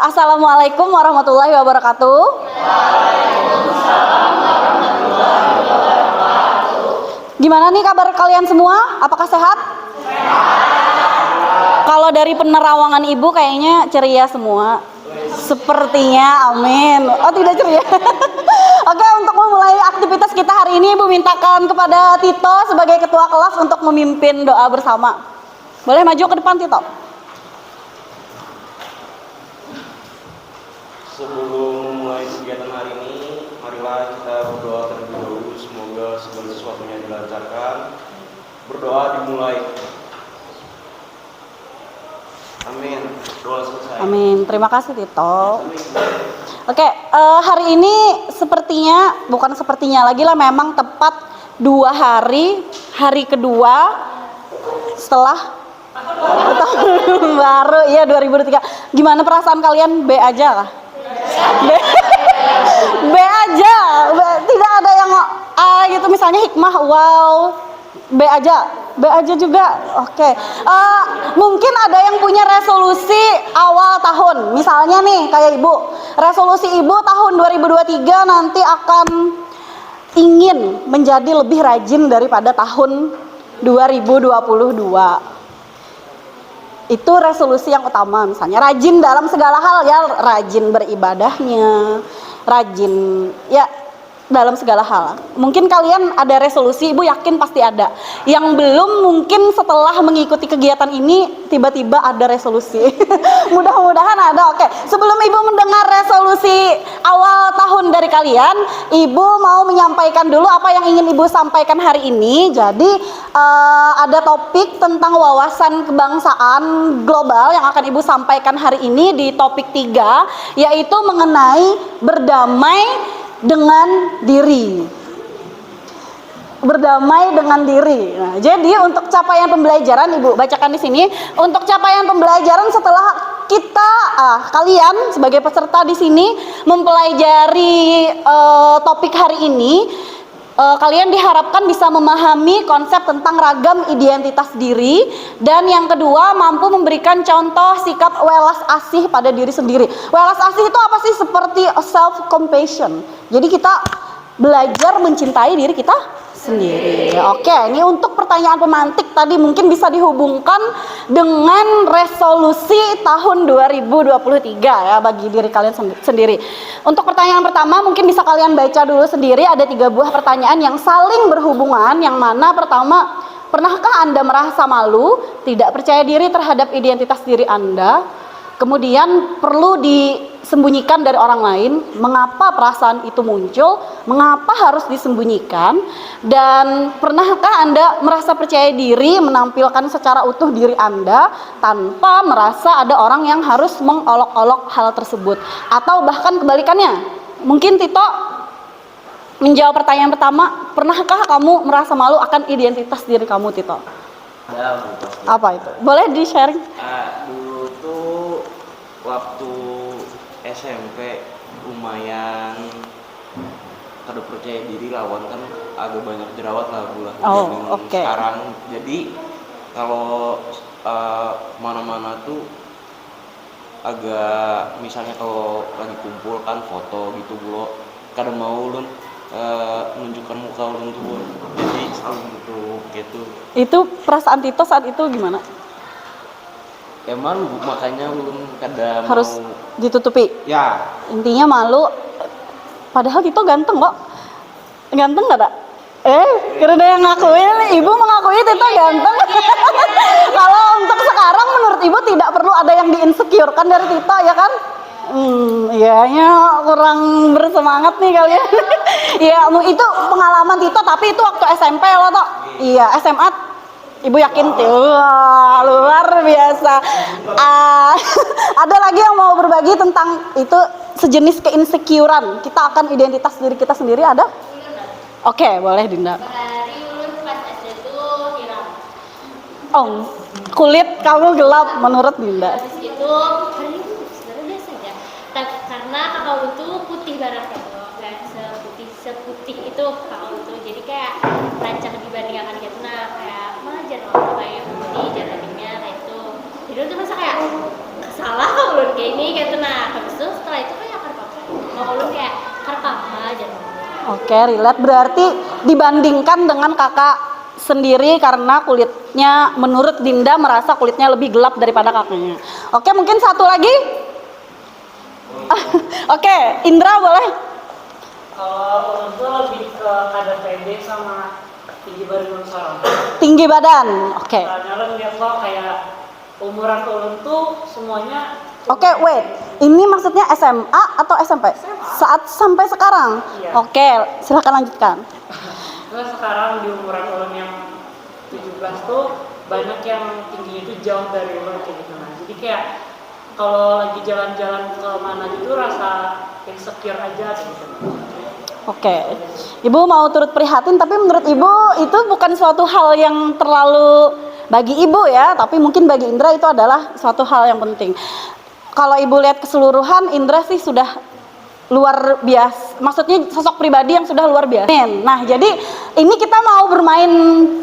Assalamualaikum warahmatullahi wabarakatuh. Gimana nih kabar kalian semua? Apakah sehat? Kalau dari penerawangan ibu kayaknya ceria semua. Sepertinya, amin. Oh, tidak ceria. Oke, untuk memulai aktivitas kita hari ini, ibu mintakan kepada Tito sebagai ketua kelas untuk memimpin doa bersama. Boleh maju ke depan, Tito? Sebelum memulai kegiatan hari ini, marilah kita berdoa terlebih dahulu. Semoga segala sesuatunya dilancarkan. Berdoa dimulai. Amin. Doa selesai. Amin. Terima kasih, Tito. Oke, hari ini bukan sepertinya lagi lah, memang tepat 2 hari, hari kedua setelah tahun baru, ya 2023. Gimana perasaan kalian? B aja lah? B aja, tidak ada yang A gitu, misalnya hikmah, wow, B aja juga. Oke. Mungkin ada yang punya resolusi awal tahun, misalnya nih kayak ibu, resolusi ibu tahun 2023 nanti akan ingin menjadi lebih rajin daripada tahun 2022. Itu resolusi yang utama, misalnya rajin dalam segala hal, ya rajin beribadahnya, rajin ya dalam segala hal. Mungkin kalian ada resolusi, ibu yakin pasti ada. Yang belum mungkin setelah mengikuti kegiatan ini tiba-tiba ada resolusi. Mudah-mudahan ada. Oke, sebelum ibu mendengar resolusi awal tahun dari kalian, ibu mau menyampaikan dulu apa yang ingin ibu sampaikan hari ini. Jadi ada topik tentang wawasan kebangsaan global yang akan ibu sampaikan hari ini di topik 3, yaitu mengenai berdamai dengan diri. Berdamai dengan diri. Nah, jadi untuk capaian pembelajaran, ibu bacakan di sini. Untuk capaian pembelajaran setelah kita kalian sebagai peserta di sini mempelajari topik hari ini, kalian diharapkan bisa memahami konsep tentang ragam identitas diri, dan yang kedua mampu memberikan contoh sikap welas asih pada diri sendiri. Welas asih itu apa sih? Seperti self compassion. Jadi kita belajar mencintai diri kita sendiri. Oke, ini untuk pertanyaan pemantik tadi mungkin bisa dihubungkan dengan resolusi tahun 2023 ya bagi diri kalian sendiri. Untuk pertanyaan pertama mungkin bisa kalian baca dulu sendiri, ada 3 buah pertanyaan yang saling berhubungan. Yang mana pertama, pernahkah Anda merasa malu, tidak percaya diri terhadap identitas diri Anda? Kemudian perlu disembunyikan dari orang lain, mengapa perasaan itu muncul, mengapa harus disembunyikan, dan pernahkah Anda merasa percaya diri menampilkan secara utuh diri Anda tanpa merasa ada orang yang harus mengolok-olok hal tersebut? Atau bahkan kebalikannya, mungkin Tito menjawab pertanyaan pertama, pernahkah kamu merasa malu akan identitas diri kamu, Tito? Ya, apa itu? Boleh di-sharing? Dulu tuh waktu SMP lumayan kada percaya diri, lawan kan agak banyak jerawat lah bulan Okay. Sekarang jadi kalau mana-mana tuh agak, misalnya kalau lagi kumpul kan foto gitu bro, kada mau ulun menunjukkan muka ulun tuh, jadi selalu gitu. Itu perasaan Tito saat itu gimana? Ya malu, makanya ulun kada harus mau ditutupi. Ya. Intinya malu. Padahal Tito ganteng kok. Ganteng gak ada? Karena ada yang ngakuin, ibu mengakui Tito ganteng. Kalau untuk sekarang menurut ibu tidak perlu ada yang di-insecure-kan dari Tito, ya kan? Iyanya kurang bersemangat nih kalian. Ya, itu pengalaman Tito, tapi itu waktu SMP loh toh. Iya, SMA ibu yakin tuh, luar biasa. Ada lagi yang mau berbagi tentang itu, sejenis keinsecurean kita akan identitas diri kita sendiri, ada? Oke, boleh Dinda. Dari ulun pas SD tuh hilang. Kulit kamu gelap menurut Dinda. Habis itu hari ini sebenarnya biasa aja. Karena kakak ulun tuh putih banget kan, kayak seputih itu kakak ulun tuh. Jadi kayak rancang dibandingkan gitu, nah kayak jangan kayak putih, jangan kayak itu. Jadi ulun tuh masa kayak salah kok ulun kayak ini gitu. Nah habis itu setelah itu kayak karpapa mau ulun kayak karpapa aja. Oke, relate berarti dibandingkan dengan kakak sendiri karena kulitnya menurut Dinda merasa kulitnya lebih gelap daripada kakaknya. Oke, mungkin satu lagi. Oke, Indra boleh. Kalau ulun tuh lebih ke kadar pede sama tinggi badan ulun sekarang. Tinggi badan. Oke. Soalnya ulun lihat kok kayak umuran ulun tuh semuanya. Oke, wait. Ini maksudnya SMA atau SMP? Saat sampai sekarang. Iya. Oke, silakan lanjutkan. Terus sekarang di umuran ulun yang 17 tuh banyak yang tingginya itu jauh dari ulun kayak gitu. Nah, jadi kayak kalau lagi jalan-jalan ke mana gitu rasa insecure aja gitu. Oke, Ibu mau turut prihatin, tapi menurut Ibu itu bukan suatu hal yang terlalu bagi Ibu ya, tapi mungkin bagi Indra itu adalah suatu hal yang penting. Kalau Ibu lihat keseluruhan, Indra sih sudah luar biasa, maksudnya sosok pribadi yang sudah luar biasa. Nah, jadi ini kita mau bermain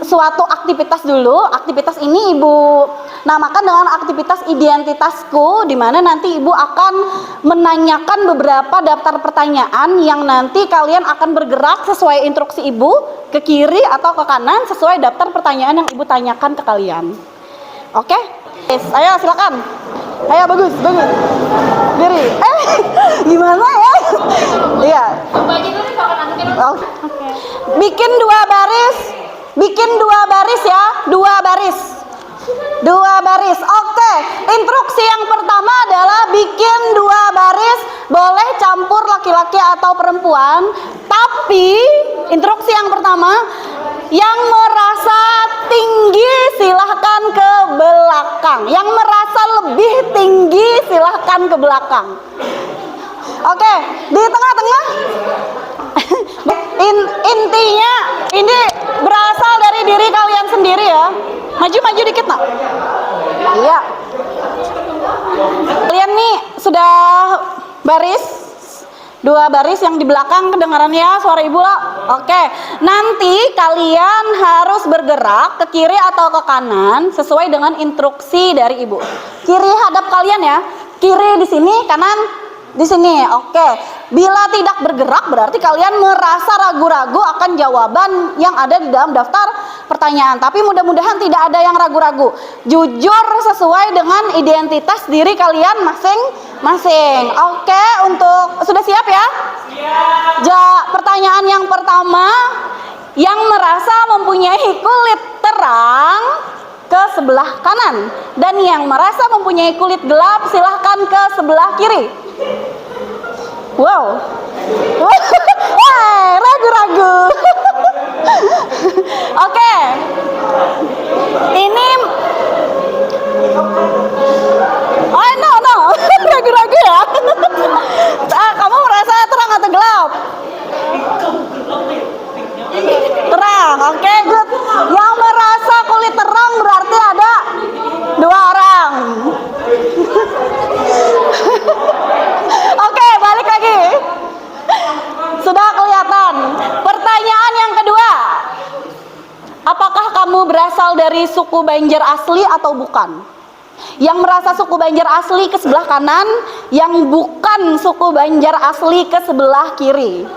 suatu aktivitas dulu. Aktivitas ini Ibu namakan dengan aktivitas identitasku, di mana nanti Ibu akan menanyakan beberapa daftar pertanyaan yang nanti kalian akan bergerak sesuai instruksi Ibu ke kiri atau ke kanan sesuai daftar pertanyaan yang Ibu tanyakan ke kalian. Oke? Yes, ayo silakan. Ayo bagus. Diri. Gimana ya? Iya. Bagi dulu bakal masukin. Oke. Bikin dua baris ya, dua baris. Oke. Instruksi yang pertama adalah bikin dua baris, boleh campur laki-laki atau perempuan. Tapi instruksi yang pertama, yang merasa tinggi silahkan ke belakang. Yang merasa lebih tinggi silahkan ke belakang. Oke, di tengah-tengah. Intinya ini berasal dari diri kalian sendiri ya. Maju dikit nak. Iya. Kalian nih sudah baris, dua baris yang di belakang kedengarannya suara Ibu lah. Oke, nanti kalian harus bergerak ke kiri atau ke kanan sesuai dengan instruksi dari Ibu. Kiri hadap kalian ya. Kiri di sini, kanan di sini. Oke. Bila tidak bergerak berarti kalian merasa ragu-ragu akan jawaban yang ada di dalam daftar pertanyaan. Tapi mudah-mudahan tidak ada yang ragu-ragu. Jujur sesuai dengan identitas diri kalian masing-masing. Oke, untuk sudah siap ya? Siap. Pertanyaan yang pertama, yang merasa mempunyai kulit terang ke sebelah kanan dan yang merasa mempunyai kulit gelap silahkan ke sebelah kiri. Wow. Ragu-ragu. Oke. Ini no. Ragu-ragu ya. Kamu merasa terang atau gelap? Terang. Oke, good. Yang merasa kulit terang berarti ada dua orang. Oke, balik lagi. Sudah kelihatan. Pertanyaan yang kedua. Apakah kamu berasal dari suku Banjar asli atau bukan? Yang merasa suku Banjar asli ke sebelah kanan, yang bukan suku Banjar asli ke sebelah kiri.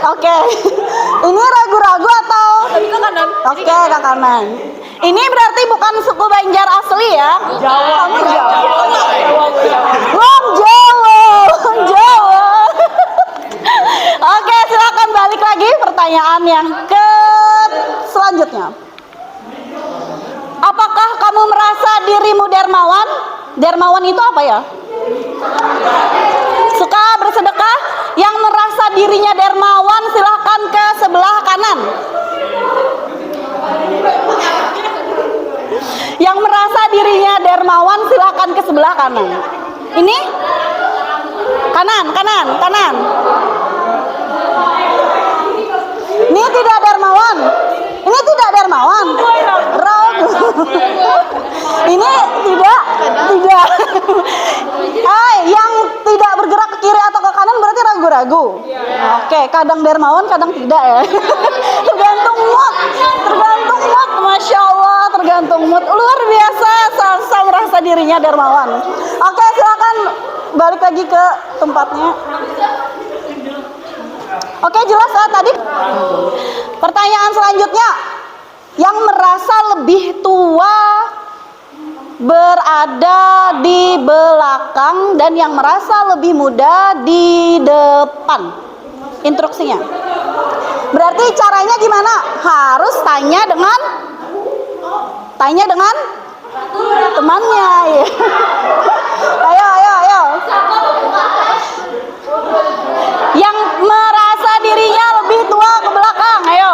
Oke. Ini ragu-ragu atau ke kanan? Oke, ke kanan. Ini berarti bukan suku Banjar asli ya? Jawa. Kamu Jawa. Oke, silakan balik lagi pertanyaan yang ke selanjutnya. Apakah kamu merasa dirimu dermawan? Dermawan itu apa ya? Suka bersedekah? Yang merasa dirinya dermawan silahkan ke sebelah kanan. Yang merasa dirinya dermawan silahkan ke sebelah kanan. Ini? Kanan. Ini tidak dermawan. Ragu. Ini tidak. Yang tidak bergerak ke kiri atau ke kanan berarti ragu. ragu-ragu? Oke, kadang dermawan, kadang tidak ya. Tergantung mood, Masya Allah, tergantung mood. Luar biasa, Salsa merasa dirinya dermawan. Oke, silakan balik lagi ke tempatnya. Oke, jelas ya tadi. Pertanyaan selanjutnya, yang merasa lebih tua berada di belakang dan yang merasa lebih muda di depan. Instruksinya. Berarti caranya gimana? Harus tanya dengan temannya ya. Ayo. Yang merasa dirinya lebih tua ke belakang, ayo.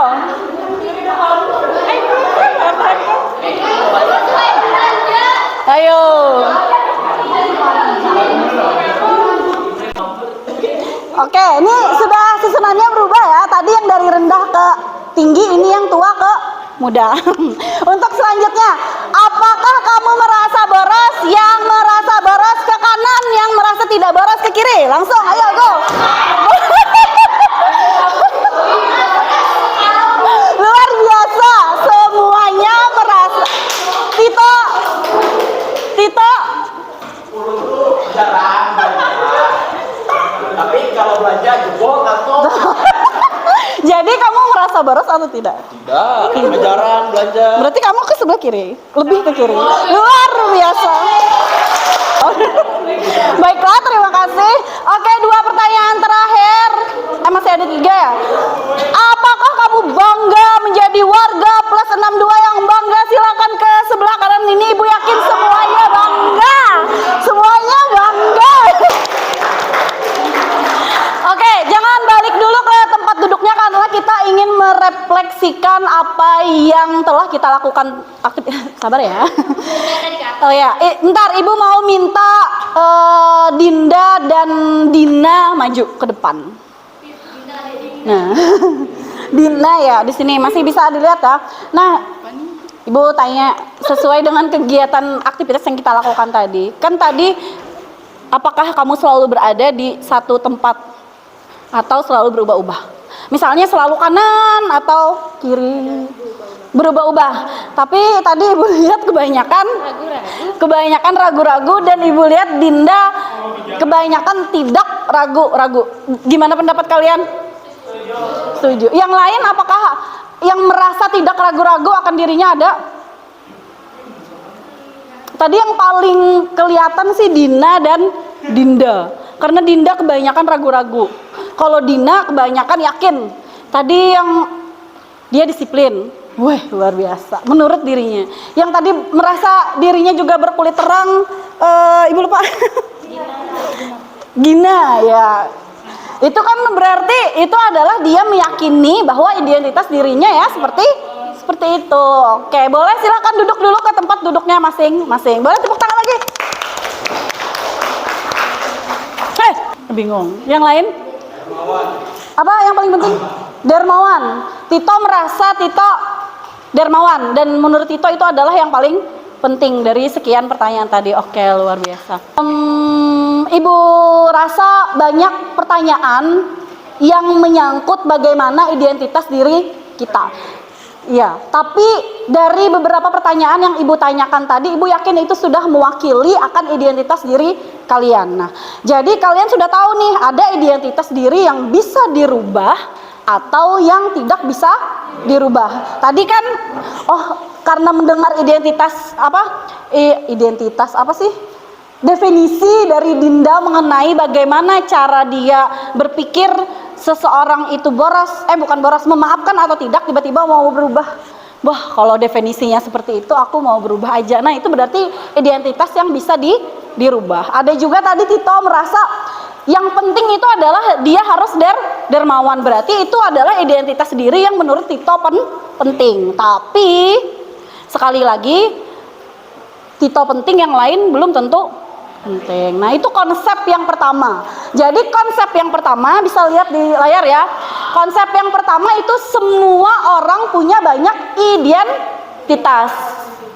Ayo. Oke, ini sudah susunannya berubah ya. Tadi yang dari rendah ke tinggi, ini yang tua ke muda. Untuk selanjutnya, apakah kamu merasa boros? Yang merasa boros ke kanan, yang merasa tidak boros ke kiri. Langsung, ayo go. Luar biasa, semuanya merasa. Tito. Jarang tapi kalau belanja jebol atau Jadi kamu merasa boros atau tidak? Tidak, jarang belanja. Berarti kamu ke sebelah kiri, lebih ke kiri. Luar biasa. Baiklah, terima kasih. Oke, 2 pertanyaan terakhir. Masih ada 3 ya. Apakah kamu bangga menjadi warga plus 62 yang bangga? Silakan ke sebelah kanan ini. Ibu yakin semuanya bangga. Semuanya bangga. Oke, jangan balik dulu ke tempat duduknya karena kita ingin merefleksikan apa yang telah kita lakukan. Sabar ya. Oh ya, ntar Ibu mau minta Dinda dan Dina maju ke depan. Nah, Dina ya di sini masih bisa dilihat ya. Nah, Ibu tanya sesuai dengan kegiatan aktivitas yang kita lakukan tadi. Kan tadi apakah kamu selalu berada di satu tempat atau selalu berubah-ubah? Misalnya selalu kanan atau kiri? Berubah-ubah. Tapi tadi Ibu lihat kebanyakan ragu-ragu dan Ibu lihat Dinda kebanyakan tidak ragu-ragu. Gimana pendapat kalian? Setuju. Yang lain apakah yang merasa tidak ragu-ragu akan dirinya ada? Tadi yang paling kelihatan sih Dina dan Dinda. Karena Dinda kebanyakan ragu-ragu. Kalau Dina kebanyakan yakin. Tadi yang dia disiplin. Wah, luar biasa. Menurut dirinya. Yang tadi merasa dirinya juga berkulit terang. Ibu lupa. Gina ya. Itu kan berarti itu adalah dia meyakini bahwa identitas dirinya ya seperti itu. Oke, boleh silakan duduk dulu ke tempat duduknya masing-masing. Boleh tepuk tangan lagi. Bingung. Yang lain? Apa yang paling penting? Dermawan. Tito merasa Tito dermawan dan menurut Tito itu adalah yang paling penting dari sekian pertanyaan tadi. Oke, luar biasa. Ibu rasa banyak pertanyaan yang menyangkut bagaimana identitas diri kita. Ya, tapi dari beberapa pertanyaan yang Ibu tanyakan tadi, Ibu yakin itu sudah mewakili akan identitas diri kalian. Nah, jadi kalian sudah tahu nih, ada identitas diri yang bisa dirubah atau yang tidak bisa dirubah. Tadi kan, karena mendengar identitas apa sih? Definisi dari Dinda mengenai bagaimana cara dia berpikir seseorang itu memaafkan atau tidak, tiba-tiba mau berubah. Wah, kalau definisinya seperti itu, aku mau berubah aja. Nah, itu berarti identitas yang bisa dirubah. Ada juga tadi Tito merasa yang penting itu adalah dia harus dermawan. Berarti itu adalah identitas diri yang menurut Tito penting. Tapi sekali lagi Tito penting, yang lain belum tentu penting. Nah, itu konsep yang pertama. Jadi konsep yang pertama bisa lihat di layar ya. Konsep yang pertama itu semua orang punya banyak identitas.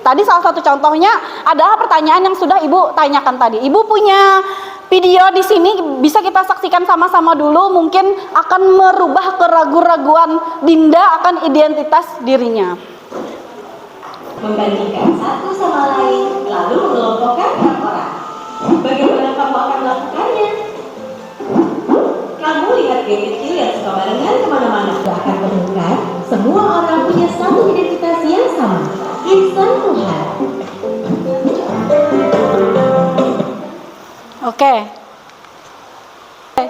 Tadi salah satu contohnya adalah pertanyaan yang sudah Ibu tanyakan tadi. Ibu punya video di sini bisa kita saksikan sama-sama dulu, mungkin akan merubah keraguan-raguan Dinda akan identitas dirinya. Membandingkan satu sama lain, lalu mengelompokkan orang. Bagaimana kamu akan melakukannya? Kamu lihat game kecil yang suka barengan kemana-mana. Akan menemukan semua orang punya satu identitas yang sama. Insan Tuhan. Oke.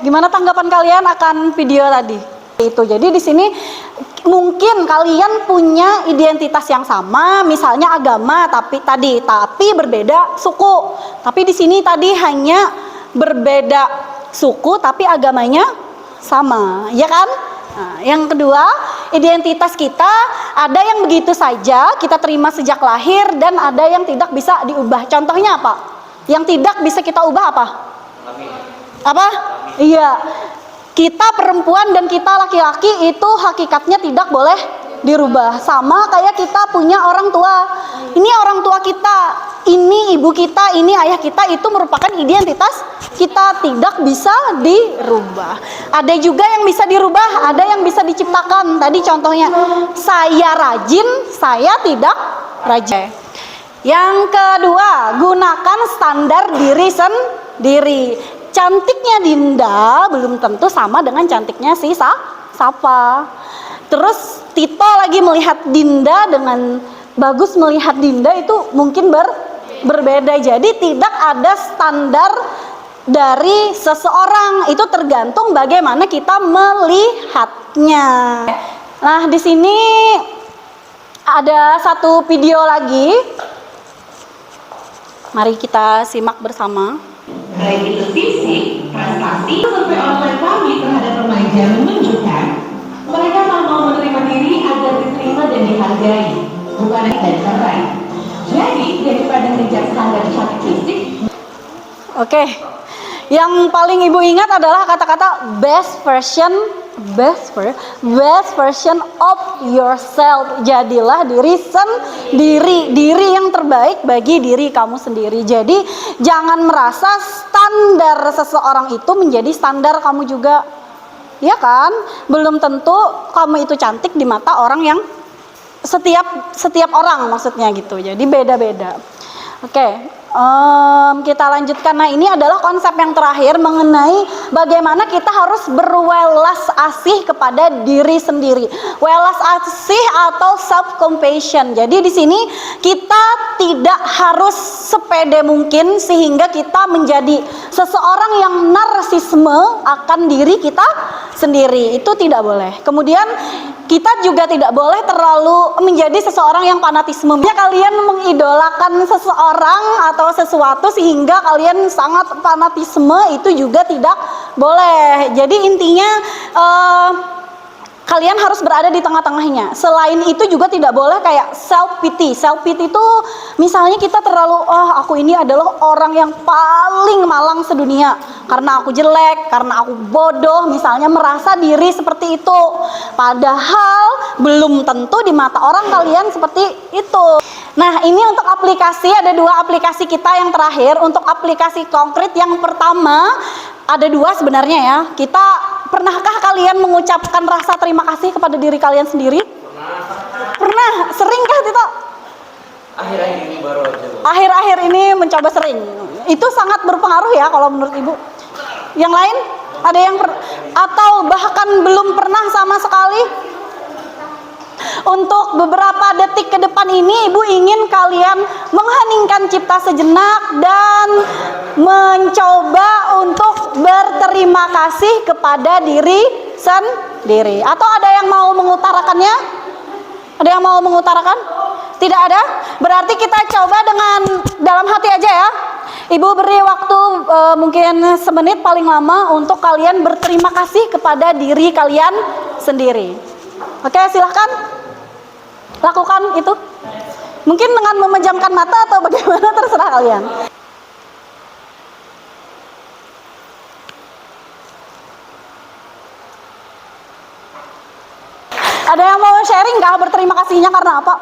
Gimana tanggapan kalian akan video tadi? Itu. Jadi di sini mungkin kalian punya identitas yang sama, misalnya agama tapi berbeda suku. Tapi di sini tadi hanya berbeda suku tapi agamanya sama, ya kan? Nah, yang kedua, identitas kita ada yang begitu saja kita terima sejak lahir dan ada yang tidak bisa diubah. Contohnya apa? Yang tidak bisa kita ubah apa? Apa? Iya. Kita perempuan dan kita laki-laki itu hakikatnya tidak boleh dirubah. Sama kayak kita punya orang tua. Ini orang tua kita, ini ibu kita, ini ayah kita, itu merupakan identitas kita, tidak bisa dirubah. Ada juga yang bisa dirubah, ada yang bisa diciptakan. Tadi contohnya, saya rajin, saya tidak rajin. Yang kedua, gunakan standar diri sendiri. Cantiknya Dinda belum tentu sama dengan cantiknya si Safa. Terus Tito lagi melihat Dinda dengan Bagus melihat Dinda itu mungkin berbeda. Jadi tidak ada standar dari seseorang, itu tergantung bagaimana kita melihatnya. Nah, di sini ada satu video lagi. Mari kita simak bersama. Baik itu fisik, prestasi, survei online kami terhadap remaja menunjukkan mereka mau menerima diri agar diterima dan dihargai, bukan dan terbaik. Jadi daripada mengejar standar cantik fisik. Oke, yang paling ibu ingat adalah kata-kata best version of yourself. Jadilah diri yang terbaik bagi diri kamu sendiri. Jadi jangan merasa standar seseorang itu menjadi standar kamu juga, ya kan? Belum tentu kamu itu cantik di mata orang yang setiap orang, maksudnya gitu. Jadi beda-beda. Oke. Kita lanjutkan. Nah, ini adalah konsep yang terakhir mengenai bagaimana kita harus berwelas asih kepada diri sendiri. Welas asih atau self compassion. Jadi di sini kita tidak harus sepede mungkin sehingga kita menjadi seseorang yang narsisme akan diri kita sendiri. Itu tidak boleh. Kemudian kita juga tidak boleh terlalu menjadi seseorang yang fanatisme. Kalian mengidolakan seseorang atau sesuatu sehingga kalian sangat fanatisme, itu juga tidak boleh. Jadi intinya kalian harus berada di tengah-tengahnya. Selain itu juga tidak boleh kayak self pity. Self pity itu misalnya kita terlalu, aku ini adalah orang yang paling malang sedunia karena aku jelek, karena aku bodoh, misalnya merasa diri seperti itu. Padahal belum tentu di mata orang kalian seperti itu. Nah, ini untuk aplikasi, ada 2 aplikasi kita yang terakhir. Untuk aplikasi konkret yang pertama, ada 2 sebenarnya ya. Pernahkah kalian mengucapkan rasa terima kasih kepada diri kalian sendiri? Pernah. Seringkah Tito? Akhir-akhir ini baru aja. Akhir-akhir ini mencoba sering. Itu sangat berpengaruh ya kalau menurut ibu. Yang lain? Ada yang atau bahkan belum pernah sama sekali? Untuk beberapa detik ke depan ini, ibu ingin kalian mengheningkan cipta sejenak dan mencoba untuk berterima kasih kepada diri sendiri. Atau ada yang mau mengutarakannya? Ada yang mau mengutarakan? Tidak ada? Berarti kita coba dengan dalam hati aja ya. Ibu beri waktu mungkin semenit paling lama untuk kalian berterima kasih kepada diri kalian sendiri. Oke, silahkan lakukan itu. Mungkin dengan memejamkan mata atau bagaimana, terserah kalian. Ada yang mau sharing nggak berterima kasihnya karena apa?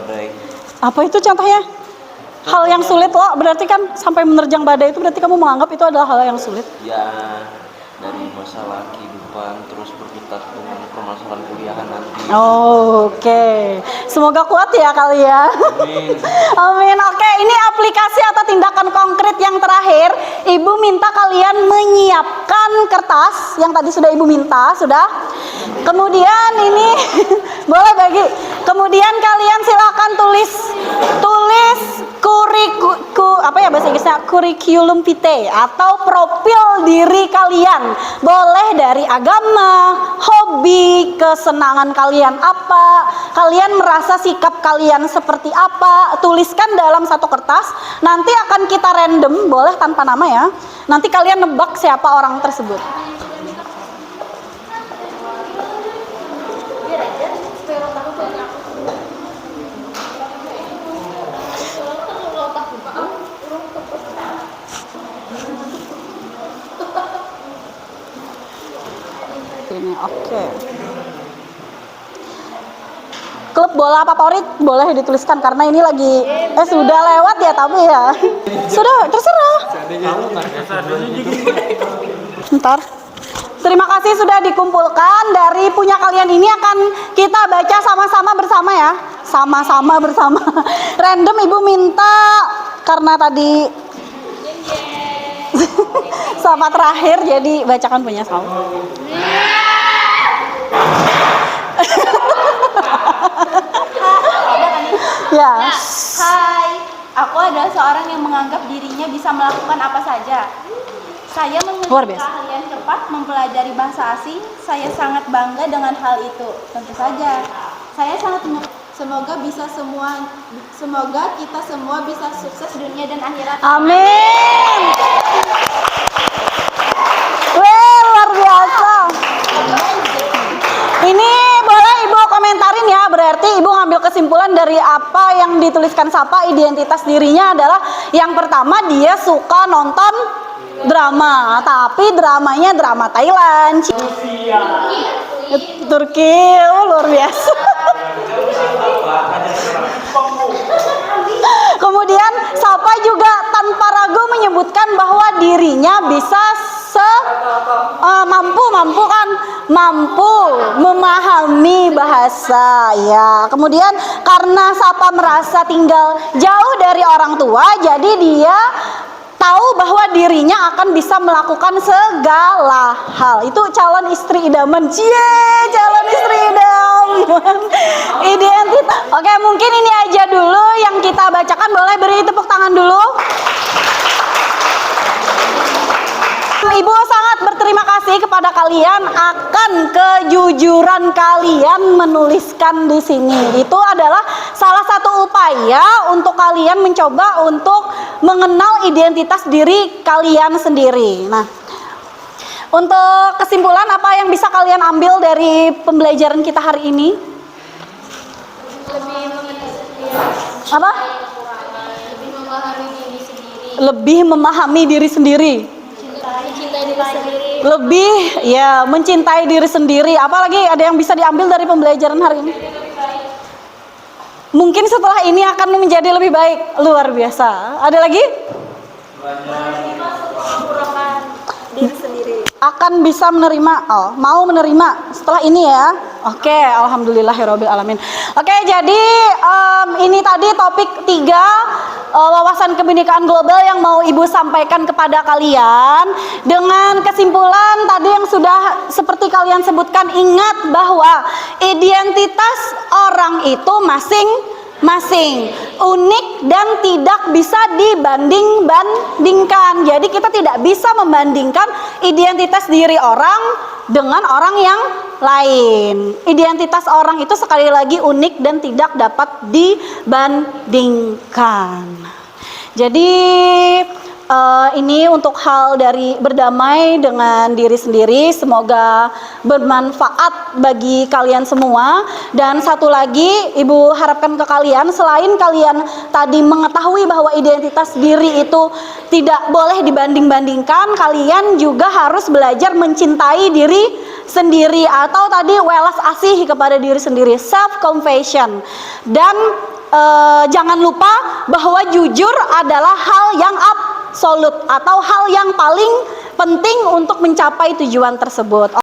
Baik. Apa itu contohnya? hal yang sulit loh, berarti kan sampai menerjang badai itu berarti kamu menganggap itu adalah hal yang sulit. Ya, dari masalah kehidupan terus berkutat dengan permasalahan kuliahan nanti. Oke, semoga kuat ya kalian. Amin. Amin. Oke, ini aplikasi atau tindakan konkret yang terakhir. Ibu minta kalian menyiapkan kertas yang tadi sudah ibu minta, sudah. Kemudian ini boleh bagi. Kemudian kalian silakan tulis bahasa Inggrisnya kurikulum vitae atau profil diri kalian. Boleh dari agama, hobi, kesenangan kalian apa, kalian merasa sikap kalian seperti apa, tuliskan dalam satu kertas. Nanti akan kita random, boleh tanpa nama ya. Nanti kalian nebak siapa orang tersebut. Biar aja supaya orang tahu banyak aku. Ini oke. Klub bola favorit boleh dituliskan karena ini lagi sudah lewat ya tapi ya. Sudah terserah. Ntar. Terima kasih sudah dikumpulkan. Dari punya kalian ini akan kita baca sama-sama bersama ya. Sama-sama bersama. Random ibu minta karena tadi sama terakhir jadi bacakan punya sama. Ya. Hai, aku adalah seorang yang menganggap dirinya bisa melakukan apa saja. Saya Luar memiliki biasa. keahlian cepat mempelajari bahasa asing. Saya sangat bangga dengan hal itu. Tentu saja, saya sangat semoga kita semua bisa sukses dunia dan akhirat. Amin. Wih, luar biasa. Ini boleh ibu komentarin ya, berarti ibu ngambil kesimpulan dari apa yang dituliskan Sapa. Identitas dirinya adalah yang pertama dia suka nonton drama, tapi dramanya drama Thailand, Turki, luar biasa. Kemudian Sapa juga tanpa ragu menyebutkan bahwa dirinya bisa mampu memahami bahasa ya. Kemudian karena Sapa merasa tinggal jauh dari orang tua, jadi dia tahu bahwa dirinya akan bisa melakukan segala hal. Itu calon istri idaman. Calon istri idaman. Identitas. Oke, mungkin ini aja dulu yang kita bacakan. Boleh beri tepuk tangan dulu. Ibu sangat berterima kasih kepada kalian akan kejujuran kalian menuliskan di sini. Itu adalah salah satu upaya untuk kalian mencoba untuk mengenal identitas diri kalian sendiri. Nah, untuk kesimpulan apa yang bisa kalian ambil dari pembelajaran kita hari ini? Apa? Lebih memahami diri sendiri. Lebih ya mencintai diri sendiri. Apalagi ada yang bisa diambil dari pembelajaran hari ini? Mungkin setelah ini akan menjadi lebih baik. Luar biasa. Ada lagi? Diri sendiri. Akan bisa menerima, mau menerima setelah ini ya. Oke, alhamdulillahirabbil alamin. Oke, jadi ini tadi topik 3 wawasan kebinekaan global yang mau Ibu sampaikan kepada kalian. Dengan kesimpulan tadi yang sudah seperti kalian sebutkan, ingat bahwa identitas orang itu masing-masing, unik dan tidak bisa dibanding-bandingkan. Jadi kita tidak bisa membandingkan identitas diri orang dengan orang yang lain. Identitas orang itu sekali lagi unik dan tidak dapat dibandingkan. Jadi ini untuk hal dari berdamai dengan diri sendiri, semoga bermanfaat bagi kalian semua. Dan satu lagi Ibu harapkan ke kalian, selain kalian tadi mengetahui bahwa identitas diri itu tidak boleh dibanding-bandingkan, kalian juga harus belajar mencintai diri sendiri, atau tadi welas asih kepada diri sendiri, self compassion. Dan jangan lupa bahwa jujur adalah hal yang absolut atau hal yang paling penting untuk mencapai tujuan tersebut.